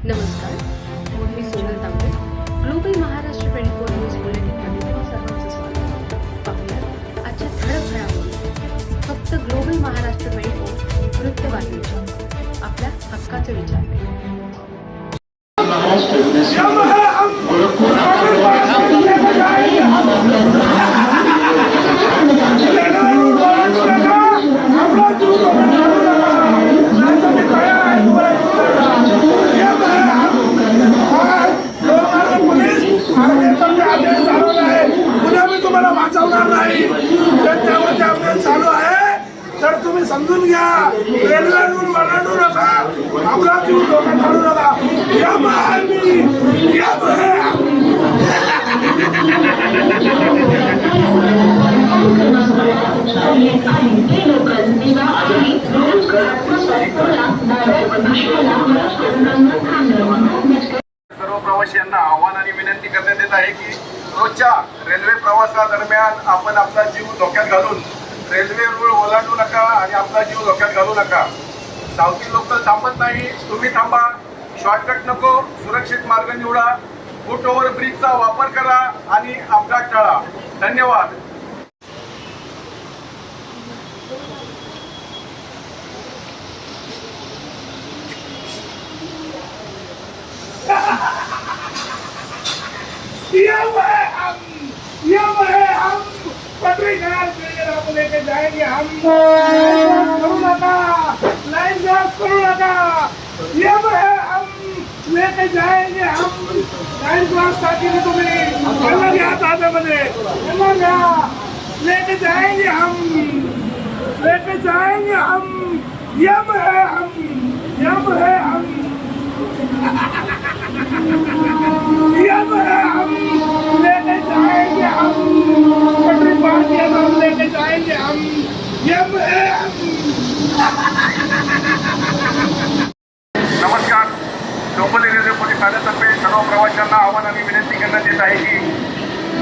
नमस्कार, मी सोनल तांबे. Global Maharashtra 24 news बुलेटिनमध्ये तुम्हा सर्वांचं स्वागत. पाहूया आजच्या ठळक घडामोडी. फक्त ग्लोबल महाराष्ट्र 24 वृत्तवाहिनीच्या आपल्या हक्काचे विचार. तुम्हाला वाचवणार नाही. त्याच्यावरचे अभ्यास चालू आहे तर तुम्ही समजून घ्या. रेल्वे रूळ ओलांडू नका, आपला जीव धोक्यात घालू नका. सर्व प्रवाशांना आव्हान आणि विनंती करण्यात येत आहे की रोजच्या रेल्वे प्रवासादरम्यान आपण आपला जीव धोक्यात घालून रेल्वे रूळ ओलांडू नका आणि आपला जीव धोक्यात घालू नका. धावती लोक थांबत नाही, तुम्ही थांबा. शॉर्टकट नको, सुरक्षित मार्ग निवडा. फुट ओव्हर ब्रिजचा वापर करा आणि अपघात टाळा. धन्यवाद. हम पटरी खराब लेके जाएंगे. हम करू नका, लाइन क्रॉस करू नका. हम लेके जाएंगे. हम लाइन क्रॉस करके तुम्हें घ्या ताब्यामध्ये घ्या. लेके जाएंगे. हम लेके जाएंगे. हम यम है. हम यम है. हम यम है. हम लेके जाएंगे. हम पटरी पार किया तो हम लेके जाएंगे. हम यम है. नमस्कार. ग्लोबल रेल्वे पोलीस खात्यातर्फे सर्व प्रवाशांना आव्हान आणि विनंती करण्यात येत आहे की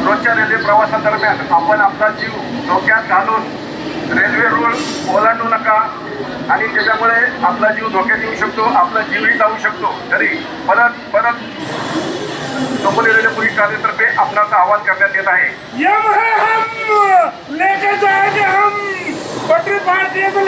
रोजच्या रेल्वे प्रवासादरम्यान आपण आपला जीव धोक्यात घालून रेल्वे रूळ ओलांडू नका आणि त्याच्यामुळे आपला जीव धोक्यात येऊ शकतो, आपला जीवही जाऊ शकतो. तरी परत ग्लोबल रेल्वे पोलीस खात्यातर्फे आपणाचं आवाहन करण्यात येत आहे. यम है. हम लेके जाएंगे. हम पटरी पार किए तो